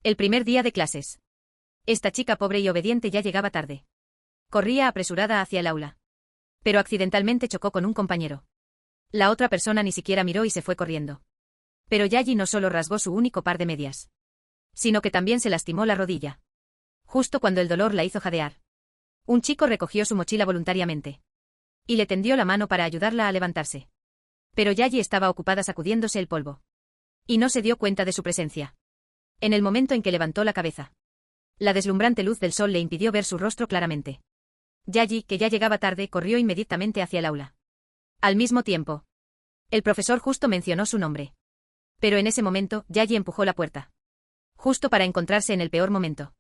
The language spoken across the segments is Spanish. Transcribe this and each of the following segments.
El primer día de clases. Esta chica pobre y obediente ya llegaba tarde. Corría apresurada hacia el aula. Pero accidentalmente chocó con un compañero. La otra persona ni siquiera miró y se fue corriendo. Pero Yayi no solo rasgó su único par de medias, sino que también se lastimó la rodilla. Justo cuando el dolor la hizo jadear. Un chico recogió su mochila voluntariamente. Y le tendió la mano para ayudarla a levantarse. Pero Yayi estaba ocupada sacudiéndose el polvo. Y no se dio cuenta de su presencia. En el momento en que levantó la cabeza, la deslumbrante luz del sol le impidió ver su rostro claramente. Yayi, que ya llegaba tarde, corrió inmediatamente hacia el aula. Al mismo tiempo, el profesor justo mencionó su nombre. Pero en ese momento, Yayi empujó la puerta. Justo para encontrarse en el peor momento.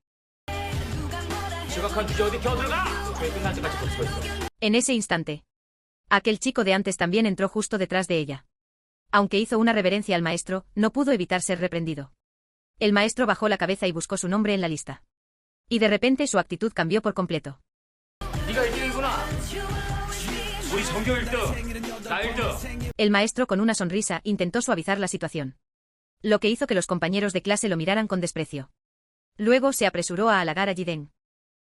En ese instante, aquel chico de antes también entró justo detrás de ella. Aunque hizo una reverencia al maestro, no pudo evitar ser reprendido. El maestro bajó la cabeza y buscó su nombre en la lista. Y de repente su actitud cambió por completo. El maestro, con una sonrisa, intentó suavizar la situación. Lo que hizo que los compañeros de clase lo miraran con desprecio. Luego se apresuró a halagar a Jiden.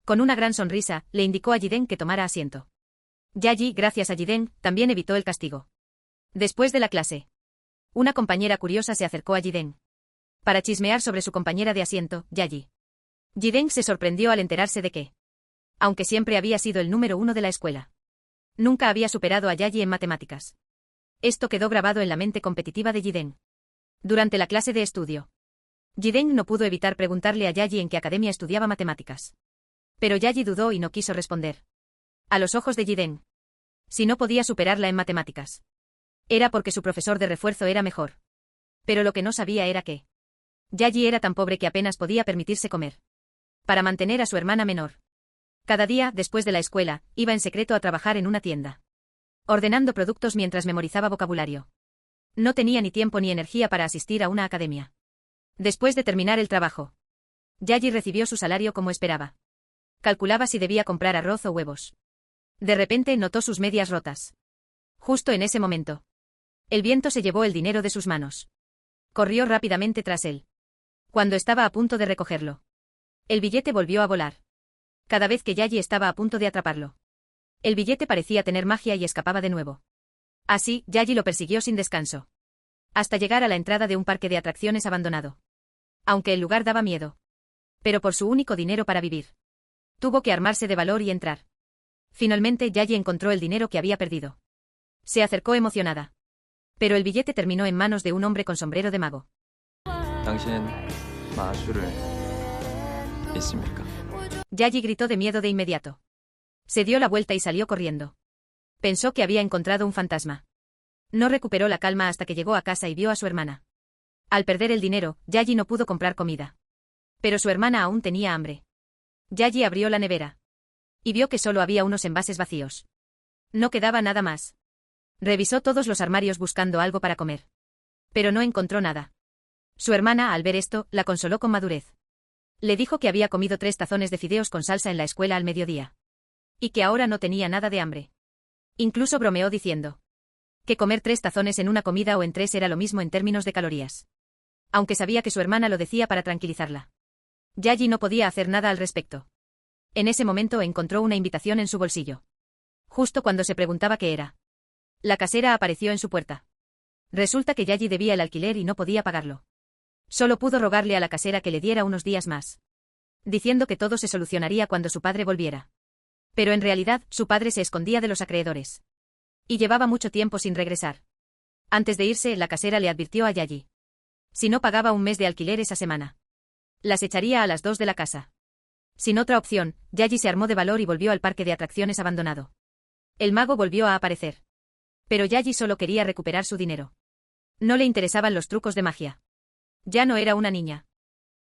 Con una gran sonrisa, le indicó a Jiden que tomara asiento. Yayi, gracias a Jiden, también evitó el castigo. Después de la clase, una compañera curiosa se acercó a Jiden para chismear sobre su compañera de asiento, Yayi. Jiden se sorprendió al enterarse de que, aunque siempre había sido el número 1 de la escuela, nunca había superado a Yayi en matemáticas. Esto quedó grabado en la mente competitiva de Jiden. Durante la clase de estudio, Jiden no pudo evitar preguntarle a Yayi en qué academia estudiaba matemáticas. Pero Yayi dudó y no quiso responder. A los ojos de Jiden, si no podía superarla en matemáticas, era porque su profesor de refuerzo era mejor. Pero lo que no sabía era que Yayi era tan pobre que apenas podía permitirse comer. Para mantener a su hermana menor. Cada día, después de la escuela, iba en secreto a trabajar en una tienda, ordenando productos mientras memorizaba vocabulario. No tenía ni tiempo ni energía para asistir a una academia. Después de terminar el trabajo, Yayi recibió su salario como esperaba. Calculaba si debía comprar arroz o huevos. De repente notó sus medias rotas. Justo en ese momento, el viento se llevó el dinero de sus manos. Corrió rápidamente tras él. Cuando estaba a punto de recogerlo, el billete volvió a volar. Cada vez que Yayi estaba a punto de atraparlo, el billete parecía tener magia y escapaba de nuevo. Así, Yayi lo persiguió sin descanso, hasta llegar a la entrada de un parque de atracciones abandonado. Aunque el lugar daba miedo, pero por su único dinero para vivir, tuvo que armarse de valor y entrar. Finalmente Yayi encontró el dinero que había perdido. Se acercó emocionada. Pero el billete terminó en manos de un hombre con sombrero de mago. Yayi gritó de miedo de inmediato. Se dio la vuelta y salió corriendo. Pensó que había encontrado un fantasma. No recuperó la calma hasta que llegó a casa y vio a su hermana. Al perder el dinero, Yayi no pudo comprar comida. Pero su hermana aún tenía hambre. Yayi abrió la nevera. Y vio que solo había unos envases vacíos. No quedaba nada más. Revisó todos los armarios buscando algo para comer. Pero no encontró nada. Su hermana, al ver esto, la consoló con madurez. Le dijo que había comido 3 tazones de fideos con salsa en la escuela al mediodía. Y que ahora no tenía nada de hambre. Incluso bromeó diciendo que comer 3 tazones en una comida o en 3 era lo mismo en términos de calorías. Aunque sabía que su hermana lo decía para tranquilizarla. Yayi no podía hacer nada al respecto. En ese momento encontró una invitación en su bolsillo. Justo cuando se preguntaba qué era, la casera apareció en su puerta. Resulta que Yayi debía el alquiler y no podía pagarlo. Solo pudo rogarle a la casera que le diera unos días más, diciendo que todo se solucionaría cuando su padre volviera. Pero en realidad, su padre se escondía de los acreedores. Y llevaba mucho tiempo sin regresar. Antes de irse, la casera le advirtió a Yayi. Si no pagaba un mes de alquiler esa semana, las echaría a las 2 de la casa. Sin otra opción, Yayi se armó de valor y volvió al parque de atracciones abandonado. El mago volvió a aparecer. Pero Yayi solo quería recuperar su dinero. No le interesaban los trucos de magia. Ya no era una niña.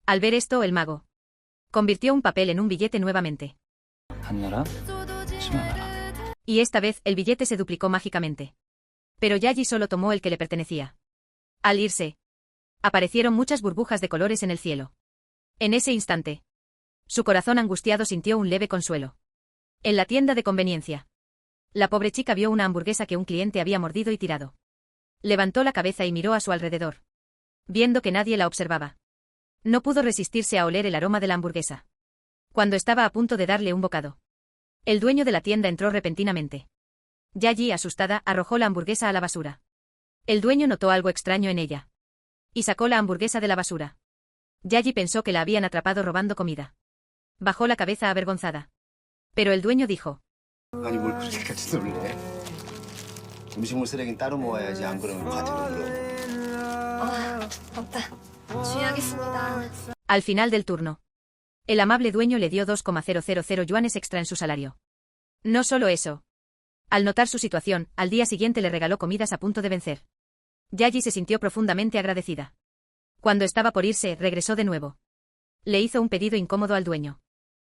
Al ver esto, el mago convirtió un papel en un billete nuevamente. Y esta vez, el billete se duplicó mágicamente. Pero Yayi solo tomó el que le pertenecía. Al irse, aparecieron muchas burbujas de colores en el cielo. En ese instante, su corazón angustiado sintió un leve consuelo. En la tienda de conveniencia, la pobre chica vio una hamburguesa que un cliente había mordido y tirado. Levantó la cabeza y miró a su alrededor, viendo que nadie la observaba. No pudo resistirse a oler el aroma de la hamburguesa. Cuando estaba a punto de darle un bocado, el dueño de la tienda entró repentinamente. Yayi, asustada, arrojó la hamburguesa a la basura. El dueño notó algo extraño en ella y sacó la hamburguesa de la basura. Yayi pensó que la habían atrapado robando comida. Bajó la cabeza avergonzada. Pero el dueño dijo: 아니 뭘 그렇게까지 놀래? 음식물 쓰레기는 따로 모아야지 안 그러면 과태료 물어. 맞다. 주의하겠습니다. Al final del turno, el amable dueño le dio 2,000 yuanes extra en su salario. No solo eso. Al notar su situación, al día siguiente le regaló comidas a punto de vencer. Yayi se sintió profundamente agradecida. Cuando estaba por irse, regresó de nuevo. Le hizo un pedido incómodo al dueño.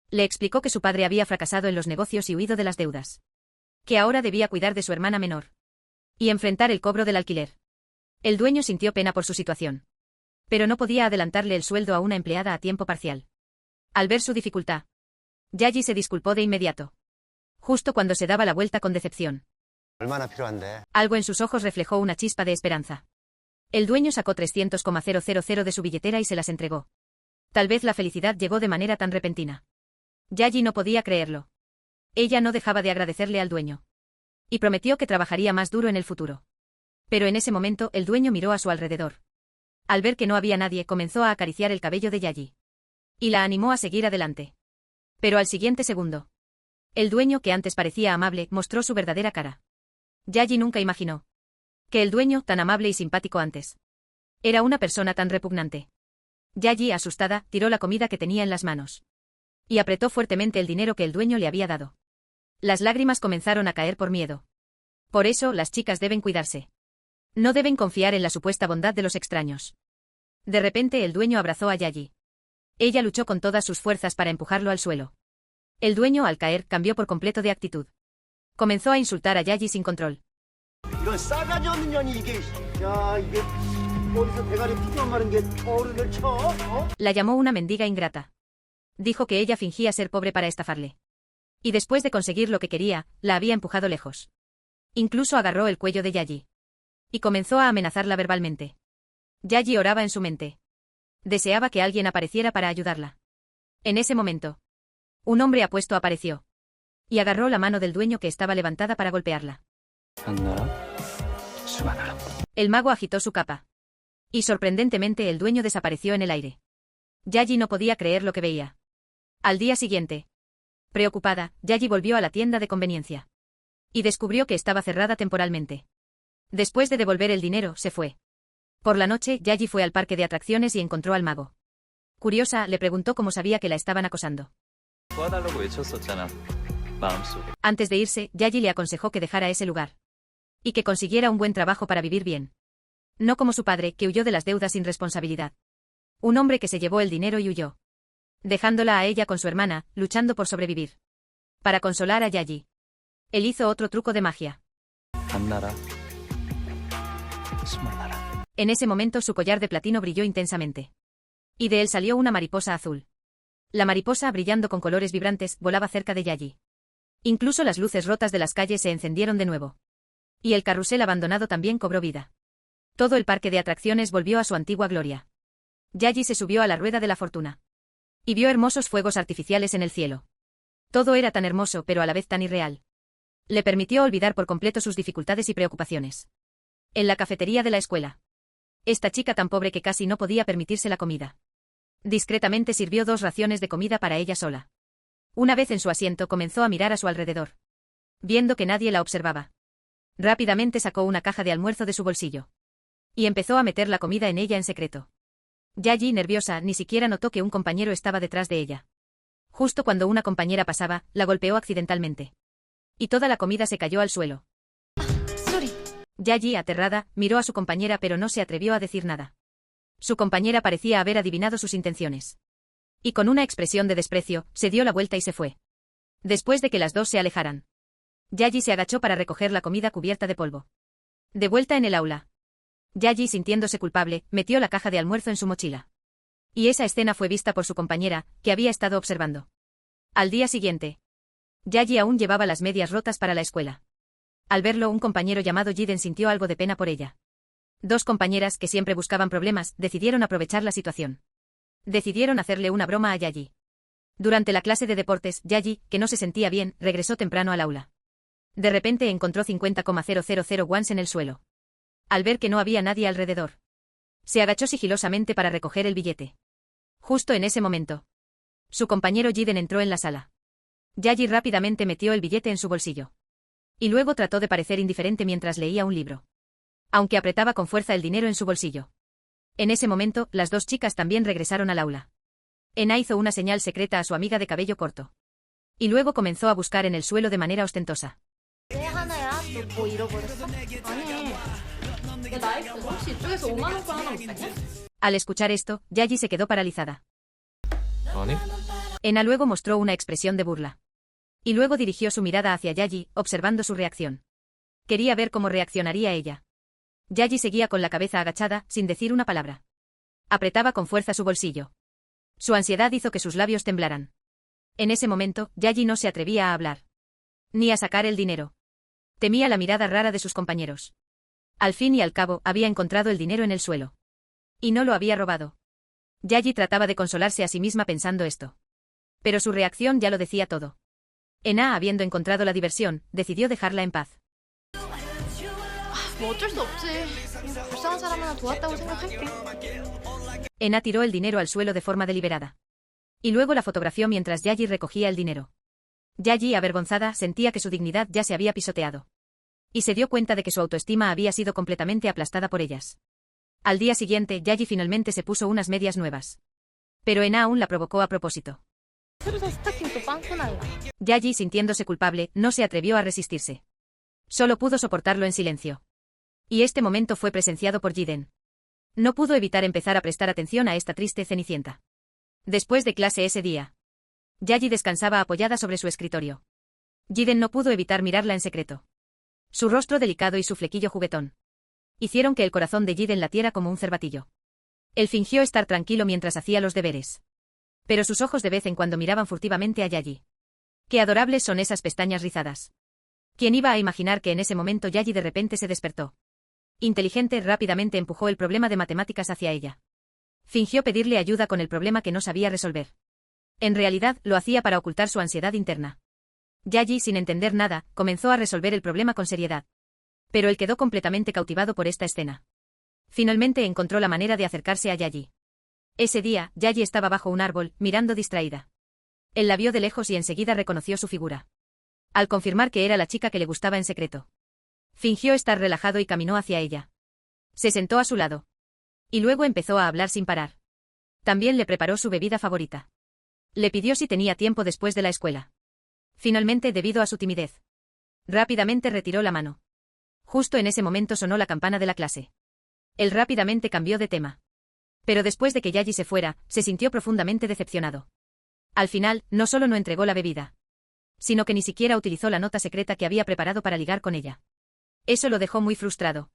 Le explicó que su padre había fracasado en los negocios y huido de las deudas. Que ahora debía cuidar de su hermana menor y enfrentar el cobro del alquiler. El dueño sintió pena por su situación. Pero no podía adelantarle el sueldo a una empleada a tiempo parcial. Al ver su dificultad, Yayi se disculpó de inmediato. Justo cuando se daba la vuelta con decepción, 얼마나 필요한데? algo en sus ojos reflejó una chispa de esperanza. El dueño sacó 300,000 de su billetera y se las entregó. Tal vez la felicidad llegó de manera tan repentina. Yayi no podía creerlo. Ella no dejaba de agradecerle al dueño. Y prometió que trabajaría más duro en el futuro. Pero en ese momento el dueño miró a su alrededor. Al ver que no había nadie, comenzó a acariciar el cabello de Yayi. Y la animó a seguir adelante. Pero al siguiente segundo, el dueño, que antes parecía amable, mostró su verdadera cara. Yayi nunca imaginó que el dueño, tan amable y simpático antes, era una persona tan repugnante. Yayi, asustada, tiró la comida que tenía en las manos y apretó fuertemente el dinero que el dueño le había dado. Las lágrimas comenzaron a caer por miedo. Por eso, las chicas deben cuidarse. No deben confiar en la supuesta bondad de los extraños. De repente el dueño abrazó a Yayi. Ella luchó con todas sus fuerzas para empujarlo al suelo. El dueño, al caer, cambió por completo de actitud. Comenzó a insultar a Yayi sin control. 이런 싸가지 없는 년이 이게 야 이게 어디서 대가리 피기만 마른 게 어른을 쳐? 어? La llamó una mendiga ingrata. Dijo que ella fingía ser pobre para estafarle. Y después de conseguir lo que quería, la había empujado lejos. Incluso agarró el cuello de Yayi y comenzó a amenazarla verbalmente. Yayi oraba en su mente. Deseaba que alguien apareciera para ayudarla. En ese momento, un hombre apuesto apareció y agarró la mano del dueño, que estaba levantada, para golpearla. El mago agitó su capa. Y sorprendentemente el dueño desapareció en el aire. Yayi no podía creer lo que veía. Al día siguiente, preocupada, Yayi volvió a la tienda de conveniencia y descubrió que estaba cerrada temporalmente. Después de devolver el dinero, se fue. Por la noche, Yayi fue al parque de atracciones y encontró al mago. Curiosa, le preguntó cómo sabía que la estaban acosando. 도와달라고 외쳤었잖아. 마음속에. Antes de irse, Yayi le aconsejó que dejara ese lugar y que consiguiera un buen trabajo para vivir bien. No como su padre, que huyó de las deudas sin responsabilidad. Un hombre que se llevó el dinero y huyó, dejándola a ella con su hermana, luchando por sobrevivir. Para consolar a Yayi, él hizo otro truco de magia. 밤나라. 수만나라. En ese momento su collar de platino brilló intensamente. Y de él salió una mariposa azul. La mariposa, brillando con colores vibrantes, volaba cerca de Yayi. Incluso las luces rotas de las calles se encendieron de nuevo. Y el carrusel abandonado también cobró vida. Todo el parque de atracciones volvió a su antigua gloria. Yayi se subió a la rueda de la fortuna y vio hermosos fuegos artificiales en el cielo. Todo era tan hermoso, pero a la vez tan irreal. Le permitió olvidar por completo sus dificultades y preocupaciones. En la cafetería de la escuela, esta chica tan pobre que casi no podía permitirse la comida, discretamente sirvió 2 raciones de comida para ella sola. Una vez en su asiento, comenzó a mirar a su alrededor. Viendo que nadie la observaba, rápidamente sacó una caja de almuerzo de su bolsillo y empezó a meter la comida en ella en secreto. Yayi, nerviosa, ni siquiera notó que un compañero estaba detrás de ella. Justo cuando una compañera pasaba, la golpeó accidentalmente y toda la comida se cayó al suelo. Sorry. Yayi, aterrada, miró a su compañera, pero no se atrevió a decir nada. Su compañera parecía haber adivinado sus intenciones. Y con una expresión de desprecio, se dio la vuelta y se fue. Después de que las dos se alejaran, Yayi se agachó para recoger la comida cubierta de polvo. De vuelta en el aula, Yayi, sintiéndose culpable, metió la caja de almuerzo en su mochila. Y esa escena fue vista por su compañera, que había estado observando. Al día siguiente, Yayi aún llevaba las medias rotas para la escuela. Al verlo, un compañero llamado Jiden sintió algo de pena por ella. 2 compañeras, que siempre buscaban problemas, decidieron aprovechar la situación. Decidieron hacerle una broma a Yayi. Durante la clase de deportes, Yayi, que no se sentía bien, regresó temprano al aula. De repente encontró 50,000 wons en el suelo. Al ver que no había nadie alrededor, se agachó sigilosamente para recoger el billete. Justo en ese momento, su compañero Jiden entró en la sala. Yayi rápidamente metió el billete en su bolsillo. Y luego trató de parecer indiferente mientras leía un libro. Aunque apretaba con fuerza el dinero en su bolsillo. En ese momento, las dos chicas también regresaron al aula. Ena hizo una señal secreta a su amiga de cabello corto. Y luego comenzó a buscar en el suelo de manera ostentosa. 왜 하나야? 너 뭐 잃어버렸어? 아니. 야, 나이프 혹시 이쪽에서 5만 원권 하나 못 봤냐? Al escuchar esto, Yayi se quedó paralizada. 아니? Ena luego mostró una expresión de burla. Y luego dirigió su mirada hacia Yayi, observando su reacción. Quería ver cómo reaccionaría ella. Yayi seguía con la cabeza agachada, sin decir una palabra. Apretaba con fuerza su bolsillo. Su ansiedad hizo que sus labios temblaran. En ese momento, Yayi no se atrevía a hablar. Ni a sacar el dinero. Temía la mirada rara de sus compañeros. Al fin y al cabo, había encontrado el dinero en el suelo. Y no lo había robado. Yayi trataba de consolarse a sí misma pensando esto. Pero su reacción ya lo decía todo. Ena, habiendo encontrado la diversión, decidió dejarla en paz. 뭐 어쩔 수 없지. 불쌍한 사람 하나 도왔다고 생각할게. Ena tiró el dinero al suelo de forma deliberada. Y luego la fotografió mientras Yayi recogía el dinero. Yayi, avergonzada, sentía que su dignidad ya se había pisoteado. Y se dio cuenta de que su autoestima había sido completamente aplastada por ellas. Al día siguiente, Yayi finalmente se puso unas medias nuevas. Pero Ena aún la provocó a propósito. 새로산 스타킹 또 빵꾸 날라. Yayi, sintiéndose culpable, no se atrevió a resistirse. Solo pudo soportarlo en silencio. Y este momento fue presenciado por Jiden. No pudo evitar empezar a prestar atención a esta triste cenicienta. Después de clase ese día, Yayi descansaba apoyada sobre su escritorio. Jiden no pudo evitar mirarla en secreto. Su rostro delicado y su flequillo juguetón hicieron que el corazón de Jiden latiera como un cervatillo. Él fingió estar tranquilo mientras hacía los deberes. Pero sus ojos de vez en cuando miraban furtivamente a Yayi. Qué adorables son esas pestañas rizadas. ¿Quién iba a imaginar que en ese momento Yayi de repente se despertó? Inteligente, rápidamente empujó el problema de matemáticas hacia ella. Fingió pedirle ayuda con el problema que no sabía resolver. En realidad, lo hacía para ocultar su ansiedad interna. Yayi, sin entender nada, comenzó a resolver el problema con seriedad. Pero él quedó completamente cautivado por esta escena. Finalmente encontró la manera de acercarse a Yayi. Ese día, Yayi estaba bajo un árbol, mirando distraída. Él la vio de lejos y enseguida reconoció su figura. Al confirmar que era la chica que le gustaba en secreto, fingió estar relajado y caminó hacia ella. Se sentó a su lado. Y luego empezó a hablar sin parar. También le preparó su bebida favorita. Le pidió si tenía tiempo después de la escuela. Finalmente, debido a su timidez, rápidamente retiró la mano. Justo en ese momento sonó la campana de la clase. Él rápidamente cambió de tema. Pero después de que Yayi se fuera, se sintió profundamente decepcionado. Al final, no solo no entregó la bebida, sino que ni siquiera utilizó la nota secreta que había preparado para ligar con ella. Eso lo dejó muy frustrado.